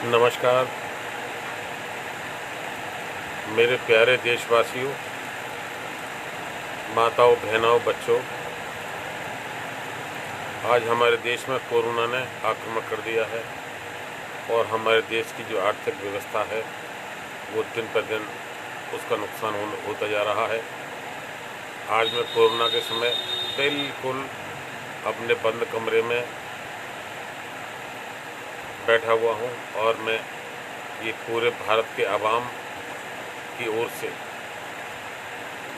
नमस्कार मेरे प्यारे देशवासियों, माताओं, बहनों, बच्चों। आज हमारे देश में कोरोना ने आक्रमण कर दिया है और हमारे देश की जो आर्थिक व्यवस्था है वो दिन पर दिन उसका नुकसान होता जा रहा है। आज मैं कोरोना के समय बिल्कुल अपने बंद कमरे में बैठा हुआ हूँ और मैं ये पूरे भारत के आवाम की ओर से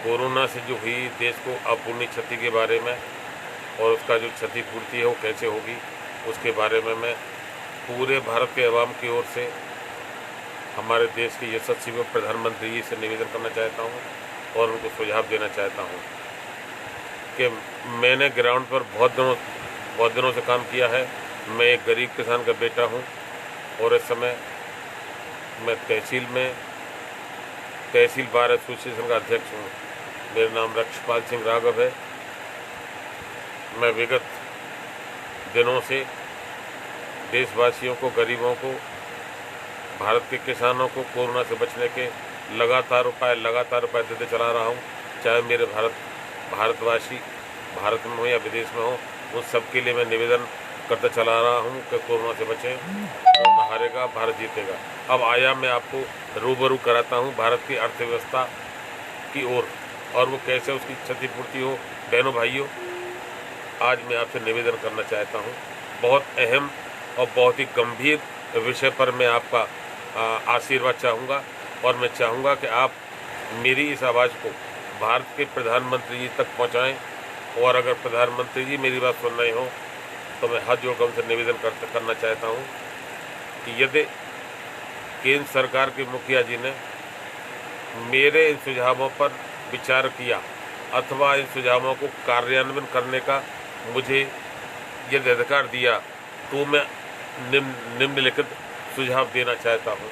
कोरोना से जो हुई देश को अपूर्णीय क्षति के बारे में और उसका जो क्षतिपूर्ति है वो कैसे होगी उसके बारे में मैं पूरे भारत के आवाम की ओर से हमारे देश के यशस्वी प्रधानमंत्री जी से निवेदन करना चाहता हूँ और उनको सुझाव देना चाहता हूँ कि मैंने ग्राउंड पर बहुत दिनों से काम किया है। मैं एक गरीब किसान का बेटा हूँ और इस समय मैं तहसील बार एसोसिएशन का अध्यक्ष हूँ। मेरा नाम रक्षपाल सिंह राघव है। मैं विगत दिनों से देशवासियों को, गरीबों को, भारत के किसानों को कोरोना से बचने के लगातार उपाय देते चला रहा हूँ। चाहे मेरे भारतवासी भारत में हो या विदेश में हो, उन सब के लिए मैं निवेदन करता चला रहा हूँ कि कोरोना से बचें। कोरोना हारेगा, भारत जीतेगा। अब आया मैं आपको रूबरू कराता हूँ भारत की अर्थव्यवस्था की ओर और वो कैसे उसकी क्षतिपूर्ति हो। बहनों, भाइयों, आज मैं आपसे निवेदन करना चाहता हूँ। बहुत अहम और बहुत ही गंभीर विषय पर मैं आपका आशीर्वाद चाहूँगा और मैं चाहूँगा कि आप मेरी इस आवाज़ को भारत के प्रधानमंत्री जी तक पहुँचाएँ और अगर प्रधानमंत्री जी मेरी बात सुन रहे हो तो मैं हाथ जोड़कर उनसे निवेदन करना चाहता हूँ कि यदि केंद्र सरकार के मुखिया जी ने मेरे इन सुझावों पर विचार किया अथवा इन सुझावों को कार्यान्वयन करने का मुझे यदि अधिकार दिया तो मैं निम्नलिखित सुझाव देना चाहता हूँ।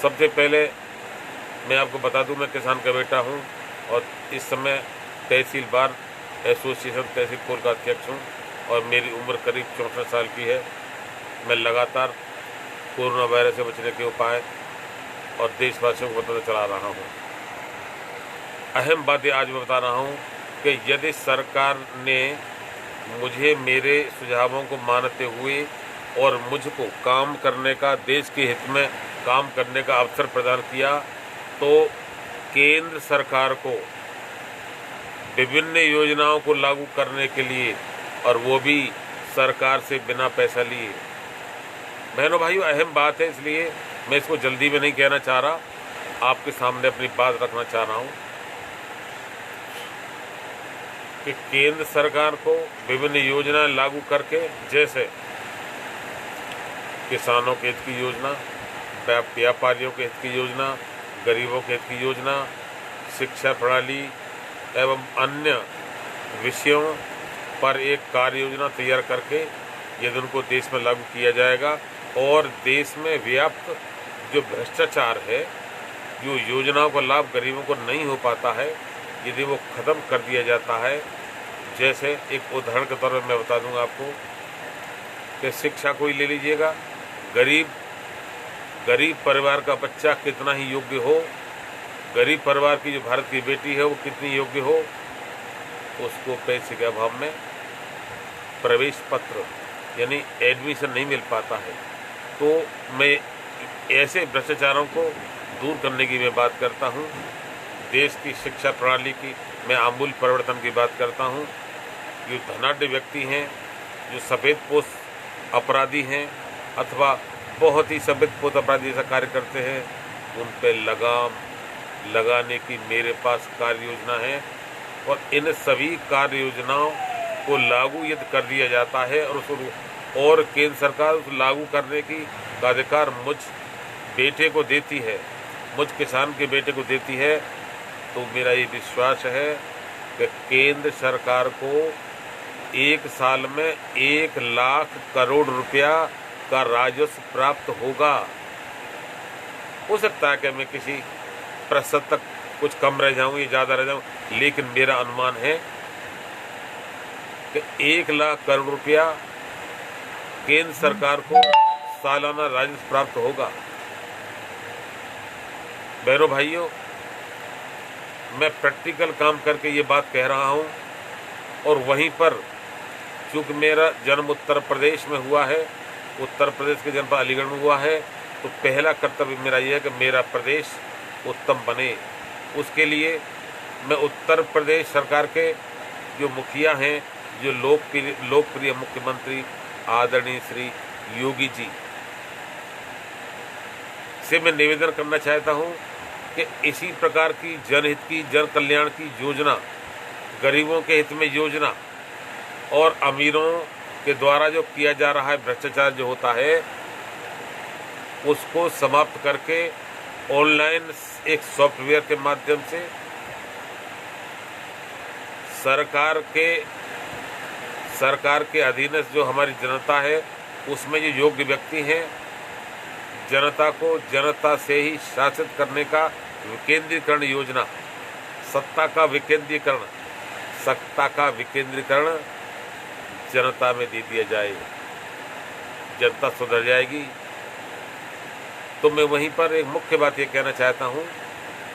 सबसे पहले मैं आपको बता दूं, मैं किसान का बेटा हूं और इस समय तहसील बार एसोसिएशन तहसील कोल का अध्यक्ष हूं और मेरी उम्र करीब 64 साल की है। मैं लगातार कोरोना वायरस से बचने के उपाय और देशवासियों को बताता चला रहा हूं। अहम बातें आज मैं बता रहा हूं कि यदि सरकार ने मुझे मेरे सुझावों को मानते हुए और मुझको काम करने का, देश के हित में काम करने का अवसर प्रदान किया तो केंद्र सरकार को विभिन्न योजनाओं को लागू करने के लिए, और वो भी सरकार से बिना पैसा लिए। बहनों, भाइयों, अहम बात है, इसलिए मैं इसको जल्दी में नहीं कहना चाह रहा, आपके सामने अपनी बात रखना चाह रहा हूँ कि केंद्र सरकार को विभिन्न योजनाएं लागू करके, जैसे किसानों के हित की योजना, व्यापारियों के हित की योजना, गरीबों के हित की योजना, शिक्षा प्रणाली एवं अन्य विषयों पर एक कार्य योजना तैयार करके यदि उनको देश में लागू किया जाएगा और देश में व्याप्त जो भ्रष्टाचार है, जो योजनाओं का लाभ गरीबों को नहीं हो पाता है, यदि वो ख़त्म कर दिया जाता है। जैसे एक उदाहरण के तौर पर मैं बता दूंगा आपको कि शिक्षा को ही ले लीजिएगा। गरीब परिवार का बच्चा कितना ही योग्य हो, गरीब परिवार की जो भारत की बेटी है वो कितनी योग्य हो, उसको पैसे के अभाव में प्रवेश पत्र यानी एडमिशन नहीं मिल पाता है। तो मैं ऐसे भ्रष्टाचारों को दूर करने की मैं बात करता हूँ। देश की शिक्षा प्रणाली की मैं आमूल परिवर्तन की बात करता हूँ। जो धनाढ्य व्यक्ति हैं, जो सफ़ेदपोश अपराधी हैं अथवा बहुत ही सफ़ेदपोश अपराधी ऐसा कार्य करते हैं, उन पर लगाम लगाने की मेरे पास कार्य योजना है और इन सभी कार्य योजनाओं को लागू यदि कर दिया जाता है और केंद्र सरकार उस लागू करने की अधिकार मुझ बेटे को देती है, मुझ किसान के बेटे को देती है, तो मेरा ये विश्वास है कि केंद्र सरकार को एक साल में 1 लाख करोड़ रुपया का राजस्व प्राप्त होगा। हो सकता है कि मैं किसी प्रतिशत तक कुछ कम रह जाऊं या ज़्यादा रह जाऊं, लेकिन मेरा अनुमान है कि 1 लाख करोड़ रुपया केंद्र सरकार को सालाना राजस्व प्राप्त होगा। बहनों भाइयों, मैं प्रैक्टिकल काम करके ये बात कह रहा हूँ, और वहीं पर चूँकि मेरा जन्म उत्तर प्रदेश में हुआ है, उत्तर प्रदेश के जनपद अलीगढ़ में हुआ है, तो पहला कर्तव्य मेरा ये है कि मेरा प्रदेश उत्तम बने। उसके लिए मैं उत्तर प्रदेश सरकार के जो मुखिया हैं, जो लोकप्रिय मुख्यमंत्री आदरणीय श्री योगी जी से मैं निवेदन करना चाहता हूं कि इसी प्रकार की जनहित की, जन कल्याण की योजना, गरीबों के हित में योजना और अमीरों के द्वारा जो किया जा रहा है भ्रष्टाचार जो होता है, उसको समाप्त करके ऑनलाइन एक सॉफ्टवेयर के माध्यम से सरकार के अधीनस्थ जो हमारी जनता है, उसमें जो योग्य व्यक्ति हैं, जनता को जनता से ही शासित करने का विकेंद्रीकरण योजना, सत्ता का विकेंद्रीकरण जनता में दे दिया जाए। जनता सुधर जाएगी। तो मैं वहीं पर एक मुख्य बात ये कहना चाहता हूँ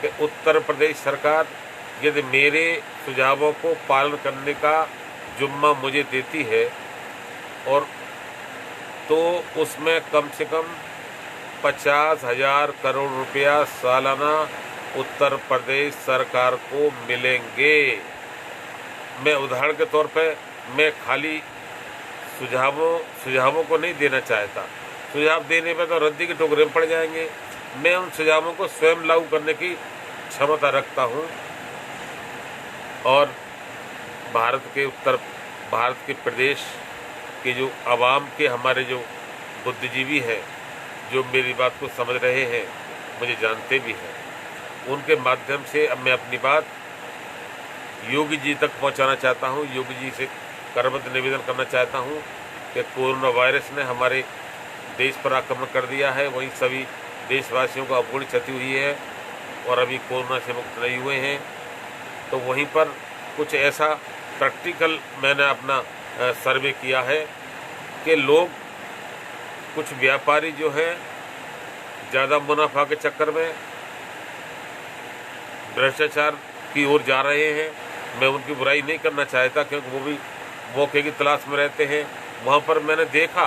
कि उत्तर प्रदेश सरकार यदि मेरे सुझावों को पालन करने का जुम्मा मुझे देती है, और तो उसमें कम से कम 50,000 करोड़ रुपया सालाना उत्तर प्रदेश सरकार को मिलेंगे। मैं उदाहरण के तौर पे मैं खाली सुझावों को नहीं देना चाहता। सुझाव देने में तो रद्दी के टोकरे में पड़ जाएंगे। मैं उन सुझावों को स्वयं लागू करने की क्षमता रखता हूं, और भारत के प्रदेश के जो आवाम के हमारे जो बुद्धिजीवी हैं, जो मेरी बात को समझ रहे हैं, मुझे जानते भी हैं, उनके माध्यम से अब मैं अपनी बात योगी जी तक पहुंचाना चाहता हूं। योगी जी से करबद्ध निवेदन करना चाहता हूं कि कोरोना वायरस ने हमारे देश पर आक्रमण कर दिया है, वहीं सभी देशवासियों को अपूर्णीय क्षति हुई है और अभी कोरोना से मुक्त नहीं हुए हैं। तो वहीं पर कुछ ऐसा प्रैक्टिकल मैंने अपना सर्वे किया है कि लोग, कुछ व्यापारी जो है ज़्यादा मुनाफा के चक्कर में भ्रष्टाचार की ओर जा रहे हैं। मैं उनकी बुराई नहीं करना चाहता, क्योंकि वो भी मौके की तलाश में रहते हैं। वहाँ पर मैंने देखा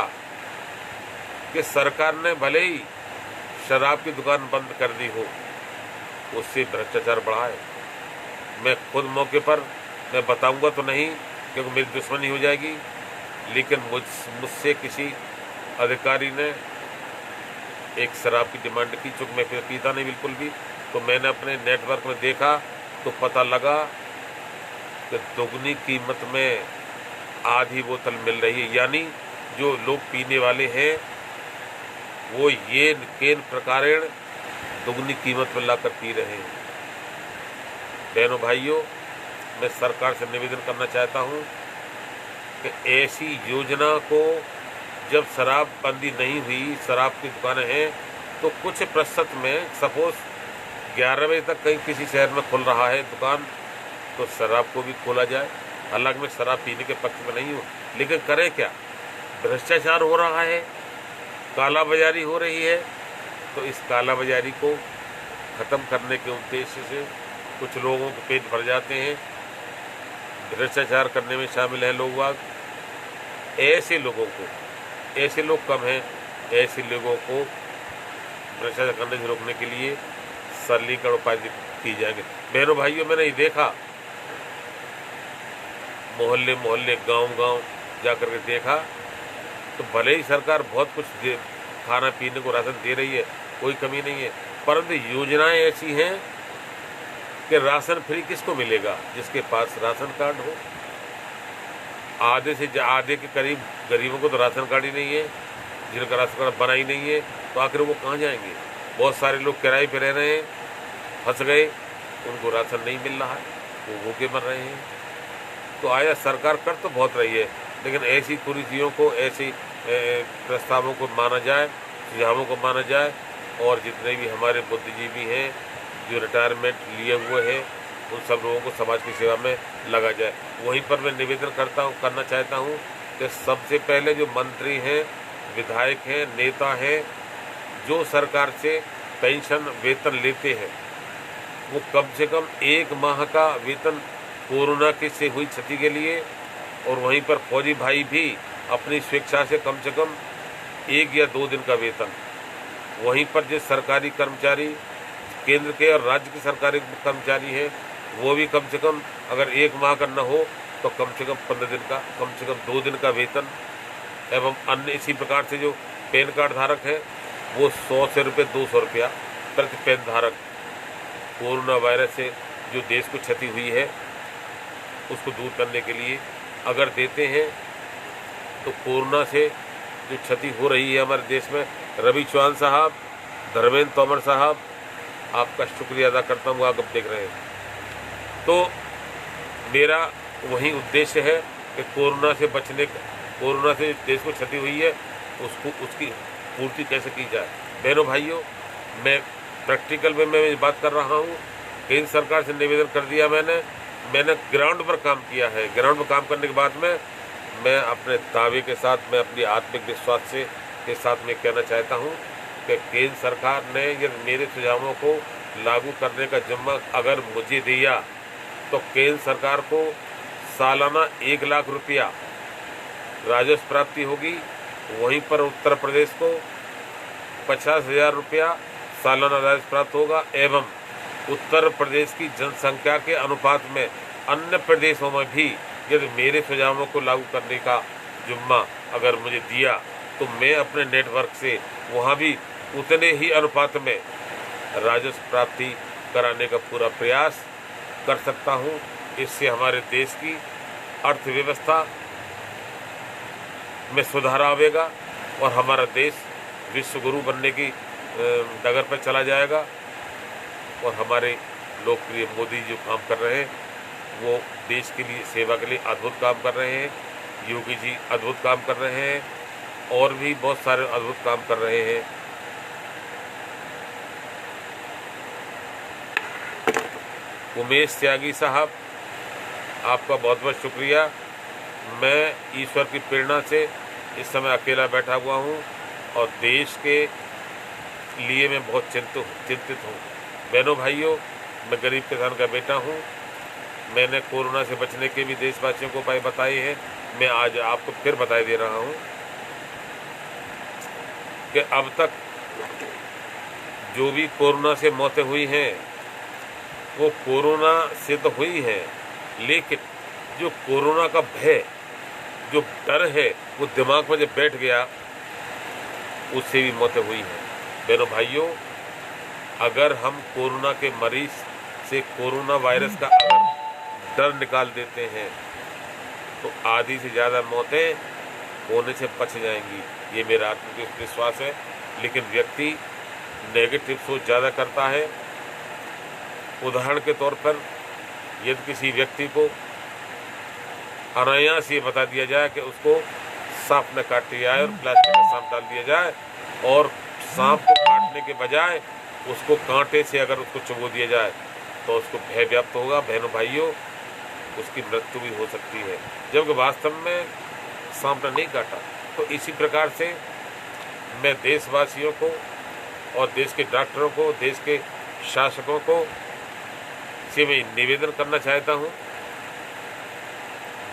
कि सरकार ने भले ही शराब की दुकान बंद कर दी हो, उससे भ्रष्टाचार बढ़ा है। मैं खुद मौके पर मैं बताऊंगा तो नहीं, क्योंकि मेरी दुश्मनी हो जाएगी, लेकिन मुझसे किसी अधिकारी ने एक शराब की डिमांड की, चूँकि मैं फिर पीता नहीं बिल्कुल भी, तो मैंने अपने नेटवर्क में देखा तो पता लगा कि दोगुनी कीमत में आधी बोतल मिल रही है। यानी जो लोग पीने वाले हैं वो ये केन प्रकारेण दोगुनी कीमत में लाकर पी रहे हैं। बहनों भाइयों, मैं सरकार से निवेदन करना चाहता हूं कि ऐसी योजना को, जब शराबबंदी नहीं हुई, शराब की दुकानें हैं, तो कुछ प्रतिशत में, सपोज 11 बजे तक कहीं किसी शहर में खुल रहा है दुकान, तो शराब को भी खोला जाए। हालांकि मैं शराब पीने के पक्ष में नहीं हूँ, लेकिन करें क्या, भ्रष्टाचार हो रहा है, काला बाजारी हो रही है। तो इस काला बाजारी को ख़त्म करने के उद्देश्य से कुछ लोगों के पेट भर जाते हैं, भ्रष्टाचार करने में शामिल हैं लोग बाग। ऐसे लोग कम हैं, ऐसे लोगों को भ्रष्टाचार करने से रोकने के लिए सरलीकरण उपाय की जाएंगे। बहनों भाइयों, मैंने ये देखा, मोहल्ले गांव जाकर के देखा, तो भले ही सरकार बहुत कुछ खाना पीने को राशन दे रही है, कोई कमी नहीं है, परंतु योजनाएं ऐसी हैं कि राशन फ्री किसको मिलेगा? जिसके पास राशन कार्ड हो। आधे के करीब गरीबों को तो राशन कार्ड ही नहीं है, जिनका राशन कार्ड बना ही नहीं है, तो आखिर वो कहाँ जाएंगे? बहुत सारे लोग किराए पे रह रहे हैं, फंस गए, उनको राशन नहीं मिल रहा है, वो भूखे मर रहे हैं। तो आया सरकार कर तो बहुत रही है, लेकिन ऐसी कुरीतियों को, ऐसी प्रस्तावों को माना जाए, सुझावों को माना जाए, और जितने भी हमारे बुद्धिजीवी हैं जो रिटायरमेंट लिए हुए हैं, उन सब लोगों को समाज की सेवा में लगा जाए। वहीं पर मैं निवेदन करना चाहता हूँ कि सबसे पहले जो मंत्री हैं विधायक हैं, नेता हैं, जो सरकार से पेंशन वेतन लेते हैं, वो कम से कम 1 माह का वेतन कोरोना के से हुई क्षति के लिए, और वहीं पर फौजी भाई भी अपनी स्वेच्छा से कम 1 या 2 दिन का वेतन, वहीं पर जो सरकारी कर्मचारी केंद्र के और राज्य के सरकारी कर्मचारी हैं, वो भी कम से कम अगर 1 माह का न हो तो कम से कम 15 दिन का, कम से कम 2 दिन का वेतन, एवं अन्य इसी प्रकार से जो पैन कार्ड धारक है वो 100 से रुपये 200 रुपया प्रति पैन धारक कोरोना वायरस से जो देश को क्षति हुई है उसको दूर करने के लिए अगर देते हैं, तो कोरोना से जो क्षति हो रही है हमारे देश में, रवि चौहान साहब, धर्मेंद्र तोमर साहब, आपका शुक्रिया अदा करता हूँ, आप देख रहे हैं। तो मेरा वही उद्देश्य है कि कोरोना से बचने, कोरोना से देश को क्षति हुई है उसकी पूर्ति कैसे की जाए। बहनों भाइयों, मैं प्रैक्टिकल में मैं बात कर रहा हूँ। केंद्र सरकार से निवेदन कर दिया मैंने ग्राउंड पर काम किया है। ग्राउंड पर काम करने के बाद में मैं अपने दावे के साथ, मैं अपनी आत्मिक विश्वास के साथ मैं कहना चाहता हूँ कि केंद्र सरकार ने यदि मेरे सुझावों को लागू करने का जिम्मा अगर मुझे दिया तो केंद्र सरकार को सालाना 1 लाख रुपया राजस्व प्राप्ति होगी। वहीं पर उत्तर प्रदेश को 50,000 रुपया सालाना राजस्व प्राप्त होगा, एवं उत्तर प्रदेश की जनसंख्या के अनुपात में अन्य प्रदेशों में भी यदि मेरे सुझावों को लागू करने का जिम्मा अगर मुझे दिया तो मैं अपने नेटवर्क से वहाँ भी उतने ही अनुपात में राजस्व प्राप्ति कराने का पूरा प्रयास कर सकता हूँ। इससे हमारे देश की अर्थव्यवस्था में सुधार आवेगा और हमारा देश विश्व गुरु बनने की डगर पर चला जाएगा। और हमारे लोकप्रिय मोदी जो काम कर रहे हैं वो देश के लिए, सेवा के लिए अद्भुत काम कर रहे हैं। योगी जी अद्भुत काम कर रहे हैं और भी बहुत सारे अद्भुत काम कर रहे हैं। उमेश त्यागी साहब, आपका बहुत बहुत शुक्रिया। मैं ईश्वर की प्रेरणा से इस समय अकेला बैठा हुआ हूँ और देश के लिए मैं बहुत चिंतित हूँ। बहनों भाइयों, मैं गरीब किसान का बेटा हूँ। मैंने कोरोना से बचने के भी देशवासियों को उपाय बताए हैं। मैं आज आपको फिर बताए दे रहा हूँ कि अब तक जो भी कोरोना से मौतें हुई हैं वो कोरोना से तो हुई हैं, लेकिन जो कोरोना का भय, जो डर है वो दिमाग में जब बैठ गया उससे भी मौतें हुई हैं। बहनों भाइयों, अगर हम कोरोना के मरीज से कोरोना वायरस का अगर डर निकाल देते हैं तो आधी से ज़्यादा मौतें होने से बच जाएंगी, ये मेरा आत्मविश्वास विश्वास है। लेकिन व्यक्ति नेगेटिव सोच ज़्यादा करता है। उदाहरण के तौर पर यदि किसी व्यक्ति को अनायास ये बता दिया जाए कि उसको सांप ने काट दिया है और प्लास्टिक का सांप डाल दिया जाए, और सांप को काटने के बजाय उसको कांटे से अगर उसको चुभो दिया जाए तो उसको भय व्याप्त होगा। बहनों भाइयों, उसकी मृत्यु भी हो सकती है, जबकि वास्तव में सांप ने नहीं काटा। तो इसी प्रकार से मैं देशवासियों को और देश के डॉक्टरों को, देश के शासकों को से मैं निवेदन करना चाहता हूँ,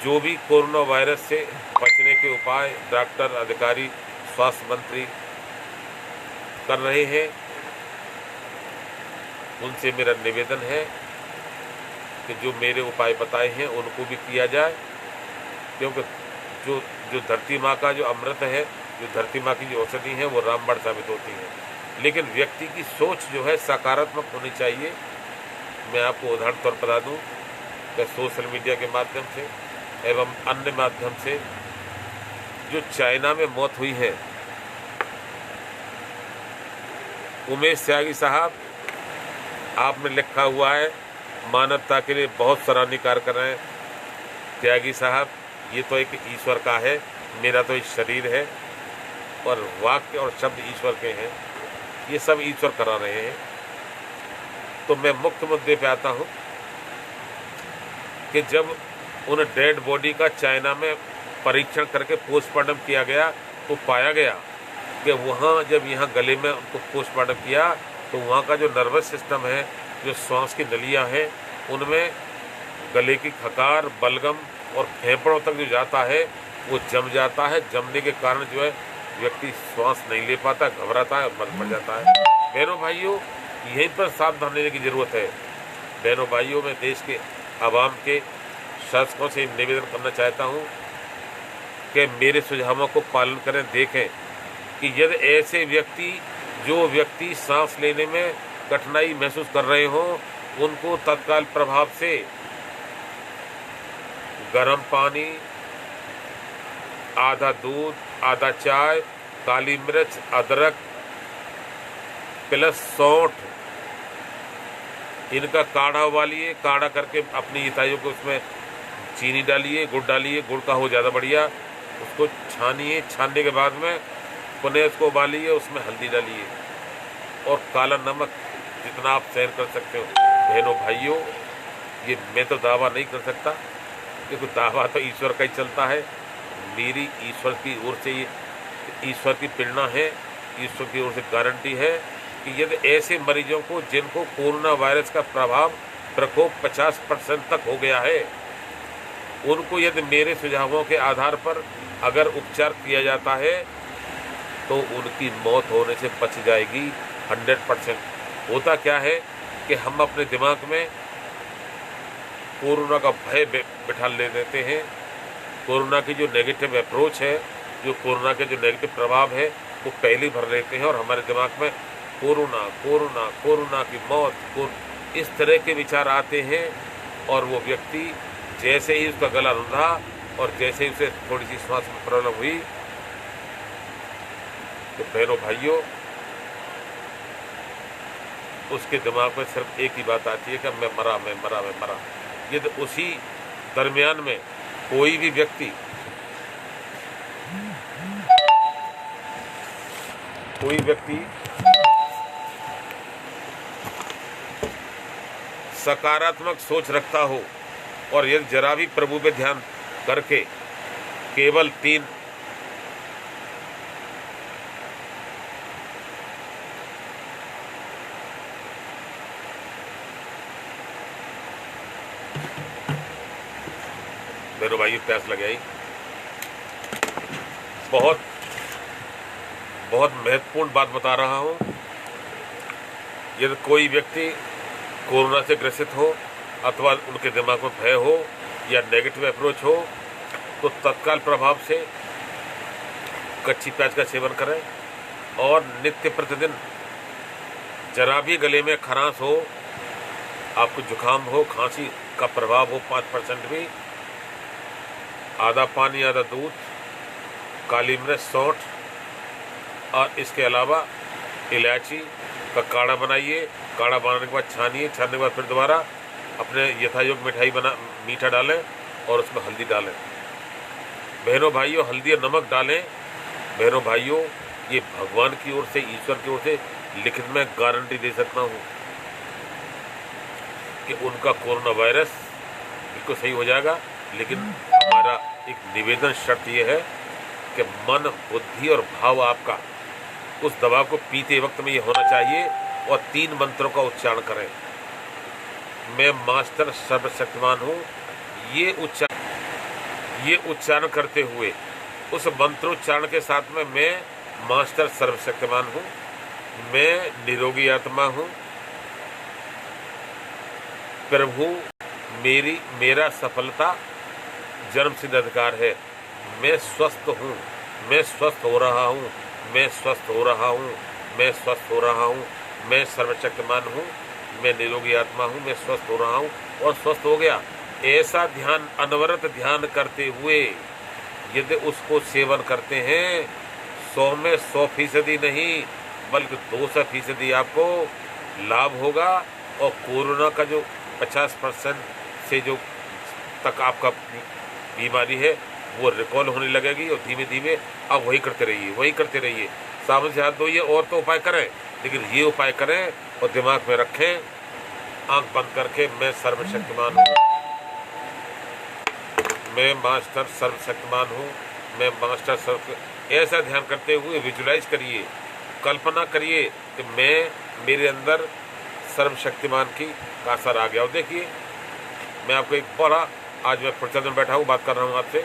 जो भी कोरोना वायरस से बचने के उपाय डॉक्टर, अधिकारी, स्वास्थ्य मंत्री कर रहे हैं, उनसे मेरा निवेदन है कि जो मेरे उपाय बताए हैं उनको भी किया जाए, क्योंकि जो धरती माँ का जो अमृत है, जो धरती माँ की जो औषधि है वो रामबाण साबित होती है। लेकिन व्यक्ति की सोच जो है सकारात्मक होनी चाहिए। मैं आपको उदाहरण तौर पर बता दूँ कि सोशल मीडिया के माध्यम से एवं अन्य माध्यम से जो चाइना में मौत हुई है, उमेश त्यागी साहब, आपने लिखा हुआ है मानवता के लिए बहुत सराहनीय कार्य कर रहे हैं। त्यागी साहब, ये तो एक ईश्वर का है, मेरा तो एक शरीर है और वाक्य और शब्द ईश्वर के हैं, ये सब ईश्वर करा रहे हैं। तो मैं मुख्य मुद्दे पे आता हूँ कि जब उन डेड बॉडी का चाइना में परीक्षण करके पोस्टमार्टम किया गया तो पाया गया कि वहाँ जब यहाँ गले में उनको पोस्टमार्टम किया तो वहाँ का जो नर्वस सिस्टम है, जो श्वास की नलियाँ हैं, उनमें गले की खकार, बलगम और फेफड़ों तक जो जाता है वो जम जाता है। जमने के कारण जो है व्यक्ति श्वास नहीं ले पाता, घबराता है, मर जाता है। बहनों भाइयों, यहीं पर सावधान लेने की ज़रूरत है। बहनों भाइयों, मैं देश के आवाम के शासकों से निवेदन करना चाहता हूँ कि मेरे सुझावों को पालन करें। देखें कि यदि ऐसे जो व्यक्ति सांस लेने में कठिनाई महसूस कर रहे हों, उनको तत्काल प्रभाव से गर्म पानी, आधा दूध, आधा चाय, काली मिर्च, अदरक प्लस सौंठ, इनका काढ़ा उबालिए। काढ़ा करके अपनी इताइयों को उसमें चीनी डालिए, गुड़ डालिए, गुड़ का हो ज़्यादा बढ़िया। उसको छानिए, छानने के बाद में पुनः उसको उबालिए, उसमें हल्दी डालिए और काला नमक जितना आप सहन कर सकते हो। बहनों भाइयों, ये मैं तो दावा नहीं कर सकता, क्योंकि दावा तो ईश्वर का ही चलता है। मेरी ईश्वर की ओर से, ये ईश्वर की प्रेरणा है, ईश्वर की ओर से गारंटी है कि यदि ऐसे मरीजों को जिनको कोरोना वायरस का प्रकोप 50% तक हो गया है, उनको यदि मेरे सुझावों के आधार पर अगर उपचार किया जाता है तो उनकी मौत होने से बच जाएगी 100%। होता क्या है कि हम अपने दिमाग में कोरोना का भय बिठा ले देते हैं। कोरोना की जो नेगेटिव अप्रोच है, जो कोरोना के जो नेगेटिव प्रभाव है, वो पहले भर लेते हैं और हमारे दिमाग में कोरोना कोरोना कोरोना की मौत, इस तरह के विचार आते हैं। और वो व्यक्ति जैसे ही उसका गला रुंधा और जैसे ही उसे थोड़ी सी सांस में प्रॉब्लम हुई, तो बहनों भाइयों, उसके दिमाग में सिर्फ एक ही बात आती है कि मैं मरा, मैं मरा, मैं मरा। यदि उसी दरमियान में कोई भी व्यक्ति सकारात्मक सोच रखता हो और यदि जरा भी प्रभु पे ध्यान करके केवल 3 मेरे भाई प्यास लग गई। बहुत महत्वपूर्ण बात बता रहा हूं। यदि कोई व्यक्ति कोरोना से ग्रसित हो अथवा उनके दिमाग में भय हो या नेगेटिव अप्रोच हो, तो तत्काल प्रभाव से कच्ची प्याज का सेवन करें और नित्य प्रतिदिन जरा भी गले में खरांश हो, आपको जुकाम हो, खांसी का प्रभाव हो 5% भी, आधा पानी, आधा दूध, काली मिर्च, सौंठ और इसके अलावा इलायची का काढ़ा बनाइए। काढ़ा बनाने के बाद छानिए, छानने के बाद फिर दोबारा अपने यथायोग मीठा डालें और उसमें हल्दी डालें। बहनों भाइयों, हल्दी और नमक डालें। बहनों भाइयों, ये भगवान की ओर से, ईश्वर की ओर से लिखित में गारंटी दे सकता हूँ कि उनका कोरोना वायरस बिल्कुल सही हो जाएगा। लेकिन हमारा एक निवेदन शर्त यह है कि मन, बुद्धि और भाव आपका उस दवा को पीते वक्त में ये होना चाहिए और 3 मंत्रों का उच्चारण करें। मैं मास्टर सर्वशक्तिमान हूँ, ये उच्चारण करते हुए उस मंत्रोच्चारण के साथ में मैं मास्टर सर्वशक्तिमान हूँ, मैं निरोगी आत्मा हूँ, प्रभु मेरा सफलता जन्मसिद्ध अधिकार है, मैं स्वस्थ हूँ, मैं स्वस्थ हो रहा हूँ, मैं स्वस्थ हो रहा हूँ, मैं स्वस्थ हो रहा हूँ, मैं सर्वशक्तिमान हूँ, मैं निरोगी आत्मा हूँ, मैं स्वस्थ हो रहा हूँ और स्वस्थ हो गया। ऐसा ध्यान, अनवरत ध्यान करते हुए यदि उसको सेवन करते हैं, 100 में 100% नहीं बल्कि 200% आपको लाभ होगा। और कोरोना का जो 50% से जो तक आपका बीमारी है वो रिकॉल होने लगेगी और धीमे धीमे आप वही करते रहिए। सामने से हाथ धोइए और तो उपाय करें, लेकिन ये उपाय करें और दिमाग में रखें, आंख बंद करके, मैं सर्वशक्तिमान हूँ, मैं मास्टर सर्वशक्तिमान हूँ, मैं मास्टर सर, ऐसा ध्यान करते हुए विजुलाइज करिए, कल्पना करिए कि मेरे अंदर सर्वशक्तिमान की का असर आ गया। और देखिए, मैं आपको एक बड़ा, आज मैं फुर्सत में बैठा हूँ, बात कर रहा हूँ आपसे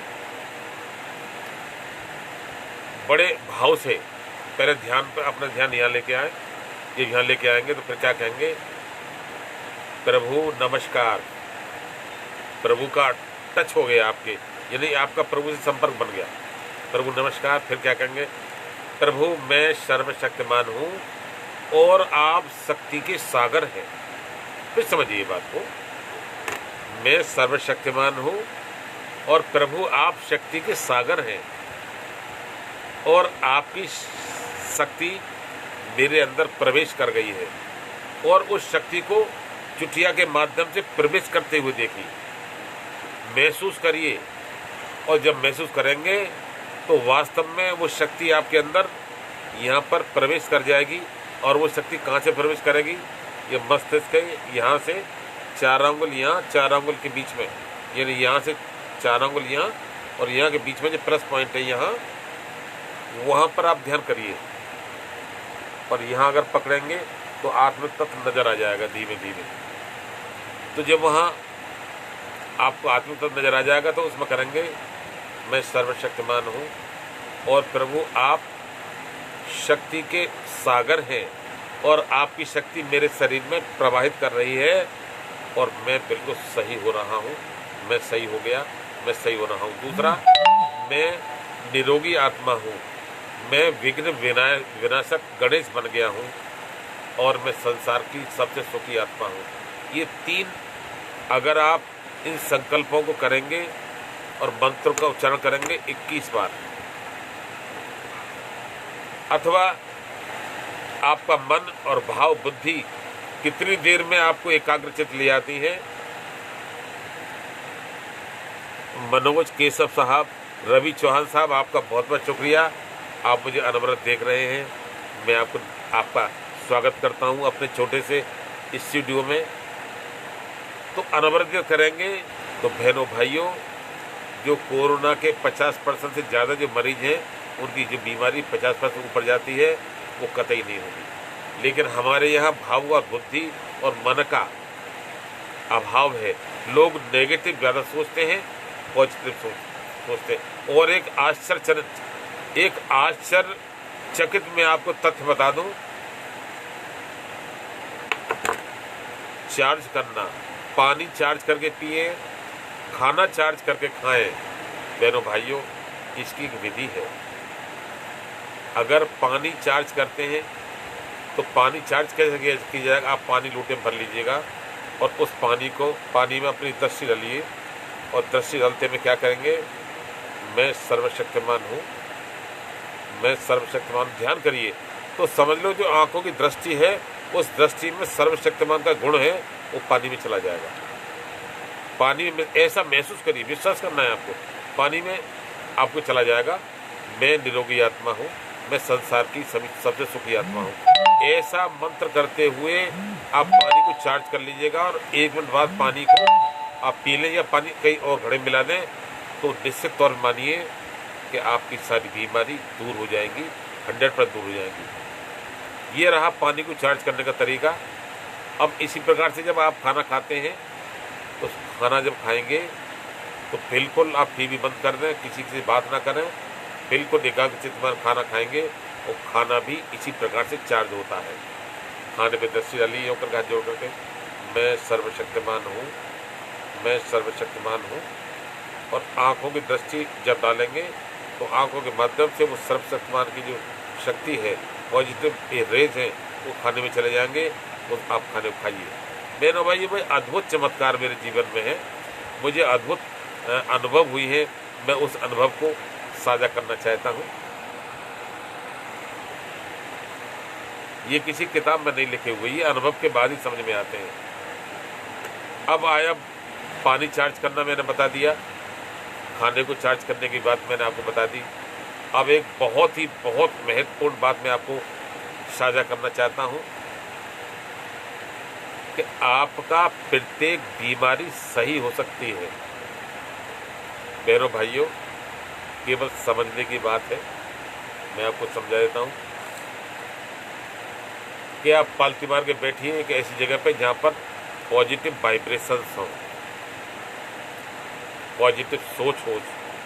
बड़े भाव से। पहले ध्यान पर अपना ध्यान यहाँ लेके आए, ये यहाँ लेके आएंगे तो फिर क्या कहेंगे, प्रभु नमस्कार। प्रभु का टच हो गया आपके, यानी आपका प्रभु से संपर्क बन गया। प्रभु नमस्कार, फिर क्या कहेंगे, प्रभु मैं सर्वशक्तिमान हूँ और आप शक्ति के सागर हैं। फिर समझिए ये बात को, मैं सर्वशक्तिमान हूँ और प्रभु आप शक्ति के सागर हैं और आपकी शक्ति मेरे अंदर प्रवेश कर गई है। और उस शक्ति को चुटिया के माध्यम से प्रवेश करते हुए देखिए, महसूस करिए। और जब महसूस करेंगे तो वास्तव में वो शक्ति आपके अंदर यहाँ पर प्रवेश कर जाएगी। और वो शक्ति कहाँ से प्रवेश करेगी, ये मस्तिष्क के यहाँ से 4 अंगुल यहाँ, 4 अंगुल के बीच में, यानी यहाँ से 4 अंगुल यहाँ और यहाँ के बीच में जो प्लस पॉइंट है यहाँ, वहाँ पर आप ध्यान करिए। और यहाँ अगर पकड़ेंगे तो आत्मिक तत्व नजर आ जाएगा धीमे धीमे। तो जब वहाँ आपको आत्मिक तत्व नजर आ जाएगा तो उसमें करेंगे, मैं सर्वशक्तिमान हूँ और प्रभु आप शक्ति के सागर हैं और आपकी शक्ति मेरे शरीर में प्रवाहित कर रही है और मैं बिल्कुल सही हो रहा हूँ, मैं सही हो गया, मैं सही हो रहा हूँ। दूसरा, मैं निरोगी आत्मा हूँ, मैं विघ्न विनाशक गणेश बन गया हूँ और मैं संसार की सबसे सुखी आत्मा हूँ। ये 3 अगर आप इन संकल्पों को करेंगे और मंत्र का उच्चारण करेंगे 21 बार, अथवा आपका मन और भाव बुद्धि कितनी देर में आपको एकाग्रचित ले आती है। मनोज केशव साहब, रवि चौहान साहब, आपका बहुत बहुत शुक्रिया, आप मुझे अनवरत देख रहे हैं। मैं आपका स्वागत करता हूं अपने छोटे से स्टूडियो में। तो अनवरत करेंगे तो बहनों भाइयों, जो कोरोना के 50% से ज़्यादा जो मरीज हैं, उनकी जो बीमारी 50% ऊपर जाती है वो कतई नहीं होगी। लेकिन हमारे यहाँ भाव और बुद्धि और मन का अभाव है। लोग नेगेटिव ज़्यादा सोचते हैं, पॉजिटिव सोचते हैं। और एक आश्चर्यचकित मैं आपको तथ्य बता दूं, चार्ज करना, पानी चार्ज करके पिए, खाना चार्ज करके खाएं। बहनों भाइयों, इसकी एक विधि है। अगर पानी चार्ज करते हैं तो पानी चार्ज कैसे किया जाएगा, आप पानी लोटे में भर लीजिएगा और उस पानी में अपनी दृष्टि डालिए और दृष्टि डालते में क्या करेंगे, मैं सर्वशक्तिमान हूँ, मैं सर्वशक्तिमान। ध्यान करिए तो समझ लो जो आंखों की दृष्टि है, उस दृष्टि में सर्वशक्तिमान का गुण है, वो पानी में चला जाएगा। पानी में ऐसा महसूस करिए, विश्वास करना है आपको, पानी में आपको चला जाएगा। मैं निरोगी आत्मा हूँ, मैं संसार की सबसे सुखी आत्मा हूँ। ऐसा मंत्र करते हुए आप पानी को चार्ज कर लीजिएगा और 1 मिनट बाद पानी को आप पी लें या पानी कई और घड़े मिला दें, तो निश्चित तौर पर मानिए कि आपकी सारी बीमारी दूर हो जाएगी, 100% दूर हो जाएगी। ये रहा पानी को चार्ज करने का तरीका। अब इसी प्रकार से जब आप खाना खाते हैं तो खाना जब खाएंगे तो बिल्कुल आप टीवी बंद कर दें, किसी से बात ना करें, बिल्कुल एकाग्रचित में खाना खाएंगे और खाना भी इसी प्रकार से चार्ज होता है। खाने पे दृष्टि डाली होकर हाथ जोड़ करके, मैं सर्वशक्तिमान हूँ, मैं सर्वशक्तिमान हूँ। और आँखों की दृष्टि जब डालेंगे तो आँखों के माध्यम से वो सर्वशक्तिमान की जो शक्ति है, पॉजिटिव रेज हैं, वो खाने में चले जाएंगे। तो आप खाने को खाइए। बहनों भाई, भाई अद्भुत चमत्कार मेरे जीवन में है, मुझे अद्भुत अनुभव हुई है, मैं उस अनुभव को साझा करना चाहता हूँ। ये किसी किताब में नहीं लिखे हुए, ये अनुभव के बाद ही समझ में आते हैं। अब आया पानी चार्ज करना, मैंने बता दिया, खाने को चार्ज करने की बात मैंने आपको बता दी। अब एक बहुत महत्वपूर्ण बात मैं आपको साझा करना चाहता हूँ कि आपका प्रत्येक बीमारी सही हो सकती है। बहनों भाइयों, केवल समझने की बात है। मैं आपको समझा देता हूँ कि आप पालती मार के बैठिए एक ऐसी जगह पे जहाँ पर पॉजिटिव वाइब्रेशंस हो, पॉजिटिव सोच हो।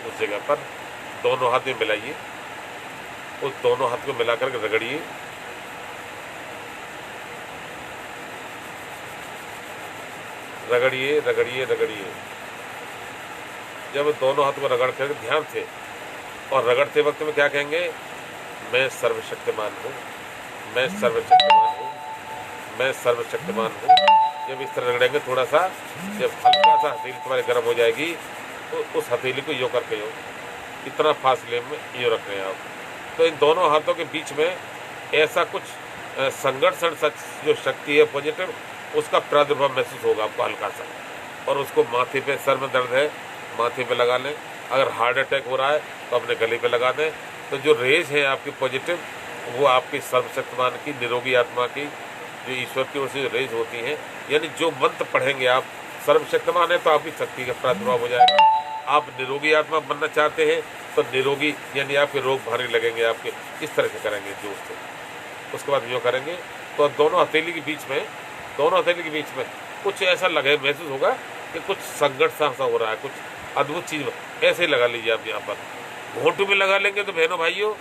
उस जगह पर दोनों हाथ में मिलाइए, उस दोनों हाथ को मिलाकर के रगड़िए, रगड़िए रगड़िए रगड़िए। जब दोनों हाथ को रगड़ कर ध्यान से, और रगड़ते वक्त में क्या कहेंगे, मैं सर्वशक्तिमान हूँ, मैं सर्वशक्तिमान हूँ, मैं सर्वशक्तिमान हूँ। जब इस तरह रगड़ेंगे थोड़ा सा, जब हल्का सा हथेली तुम्हारे गर्म हो जाएगी तो उस हथेली को यूँ करके हो, इतना फासले में यूँ रख रहे हैं आप। तो इन दोनों हाथों के बीच में ऐसा कुछ संघर्ष जो शक्ति है पॉजिटिव, उसका प्रादुर्भाव महसूस होगा आपको हल्का सा। और उसको माथे पे, सर में दर्द है माथे पे लगा लें, अगर हार्ट अटैक हो रहा है तो अपने गले पे लगा दें। तो जो रेज है आपकी पॉजिटिव, वो आपकी सर्वशक्तिमान की, निरोगी आत्मा की, जो ईश्वर की ओर से जो रेज होती हैं, यानी जो मंत्र पढ़ेंगे आप, सर्वशक्तिमान है तो आपकी शक्ति का प्रादुर्भाव हो जाएगा। आप निरोगी आत्मा बनना चाहते हैं तो निरोगी, यानी आपके रोग भारी लगेंगे आपके, इस तरह से करेंगे जोर से। उसके बाद जो करेंगे तो दोनों हथेली के बीच में, दोनों हथेली के बीच में कुछ ऐसा लगे, महसूस होगा कि कुछ संकट सा हो रहा है, कुछ अद्भुत चीज़ ऐसे ही लगा लीजिए आप। यहाँ पर घोंटू में लगा लेंगे तो बहनों भाइयों,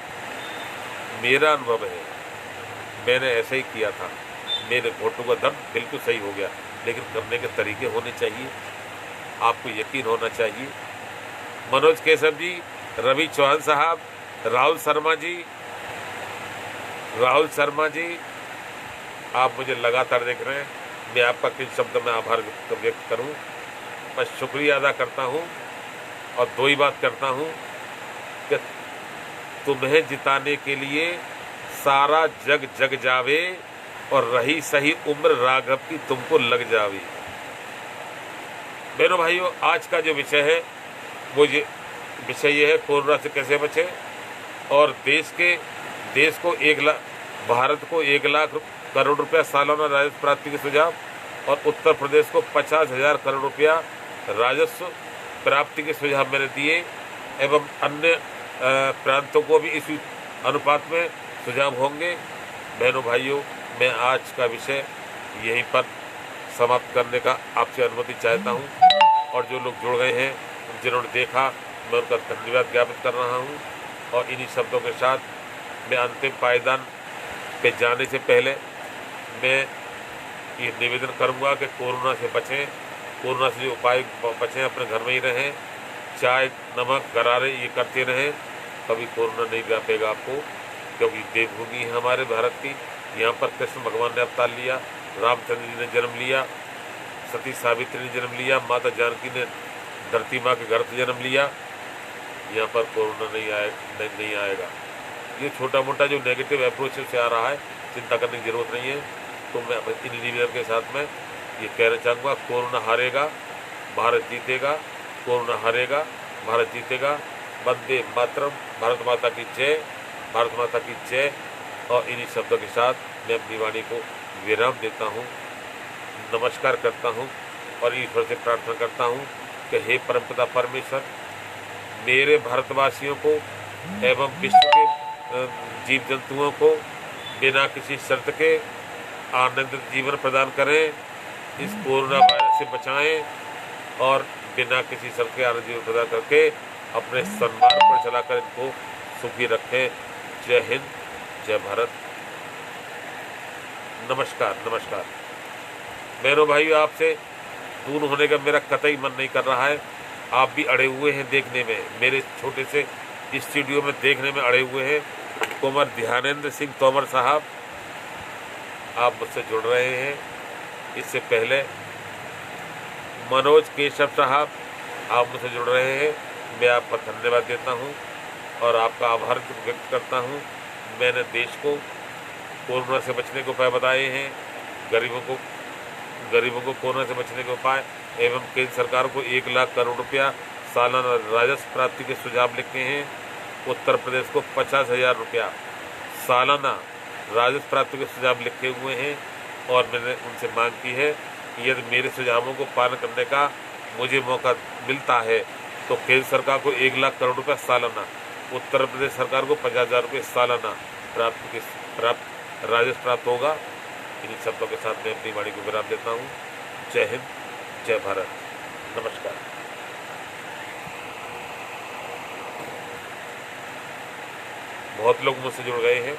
मेरा अनुभव है, मैंने ऐसे ही किया था, मेरे घोंटू का दर्द बिल्कुल सही हो गया। लेकिन करने के तरीके होने चाहिए, आपको यकीन होना चाहिए। मनोज केशव जी, रवि चौहान साहब, राहुल शर्मा जी, आप मुझे लगातार देख रहे हैं। मैं आपका किस शब्द में आभार व्यक्त करूं। मैं शुक्रिया अदा करता हूं और दो ही बात करता हूं कि तुम्हें जिताने के लिए सारा जग जग जावे और रही सही उम्र राघव की तुमको लग जावे। बहनों भाइयों, आज का जो विषय है वो ये विषय ये है, कोरोना से कैसे बचे। और देश को 1 लाख, भारत को 1 लाख करोड़ रुपया सालाना राजस्व प्राप्ति के सुझाव, और उत्तर प्रदेश को 50,000 करोड़ रुपया राजस्व प्राप्ति के सुझाव मैंने दिए, एवं अन्य प्रांतों को भी इसी अनुपात में सुझाव होंगे। बहनों भाइयों, मैं आज का विषय यहीं पर समाप्त करने का आपसे अनुमति चाहता हूं। और जो लोग जुड़ गए हैं, जिन्होंने देखा, मैं उनका धन्यवाद ज्ञापित कर रहा हूं। और इन्हीं शब्दों के साथ मैं अंतिम पायदान पे जाने से पहले मैं ये निवेदन करूंगा कि कोरोना से बचें, कोरोना से जो उपाय बचें, अपने घर में ही रहें, चाय नमक गरारे ये करते रहें, कभी कोरोना नहीं व्यापेगा आपको। क्योंकि देवभूमि है हमारे भारत की, यहाँ पर कृष्ण भगवान ने अवतार लिया, रामचंद्र जी ने जन्म लिया, सती सावित्री ने जन्म लिया, माता जानकी ने धरती माँ के गर्भ से जन्म लिया। यहाँ पर कोरोना नहीं आएगा। ये छोटा मोटा जो नेगेटिव अप्रोच से आ रहा है, चिंता करने की जरूरत नहीं है। तो मैं इन निवेदन के साथ में ये कहना चाहूँगा, कोरोना हारेगा, भारत जीतेगा, कोरोना हारेगा, भारत जीतेगा। वंदे मातरम, भारत माता की जय, भारत माता की जय। और इन्हीं शब्दों के साथ मैं अपनी वाणी को विराम देता हूँ, नमस्कार करता हूँ और ईश्वर से प्रार्थना करता हूँ कि हे परमपिता परमेश्वर, मेरे भारतवासियों को एवं विश्व के जीव जंतुओं को बिना किसी शर्त के आनंदित जीवन प्रदान करें, इस कोरोना वायरस से बचाएं और बिना किसी शर्त के आनंद जीवन प्रदान करके अपने सन्मान पर चलाकर इनको सुखी रखें। जय हिंद, जय भारत, नमस्कार नमस्कार। बहनों भाइयों, आपसे दूर होने का मेरा कतई मन नहीं कर रहा है। आप भी अड़े हुए हैं देखने में, मेरे छोटे से स्टूडियो में देखने में अड़े हुए हैं। कुंवर ध्यानेंद्र सिंह तोमर साहब, आप मुझसे जुड़ रहे हैं। इससे पहले मनोज केशव साहब, आप मुझसे जुड़ रहे हैं। मैं आपका धन्यवाद देता हूं और आपका आभार व्यक्त करता हूं। मैंने देश को कोरोना से बचने के उपाय बताए हैं, गरीबों को कोरोना से बचने के उपाय, एवं केंद्र सरकार को 1 लाख करोड़ रुपया सालाना राजस्व प्राप्ति के सुझाव लिखे हैं। उत्तर प्रदेश को 50,000 रुपया सालाना राजस्व प्राप्ति के सुझाव लिखे हुए हैं। और मैंने उनसे मांग की है कि यदि मेरे सुझावों को पालन करने का मुझे मौका मिलता है तो केंद्र सरकार को 1 लाख करोड़ रुपया सालाना, उत्तर प्रदेश सरकार को 50,000 रुपये सालाना राजस्व प्राप्त होगा। इन शब्दों के साथ मैं अपनी वाणी को विराम देता हूँ। जय हिंद, जय भारत, नमस्कार। बहुत लोग मुझसे जुड़ गए हैं।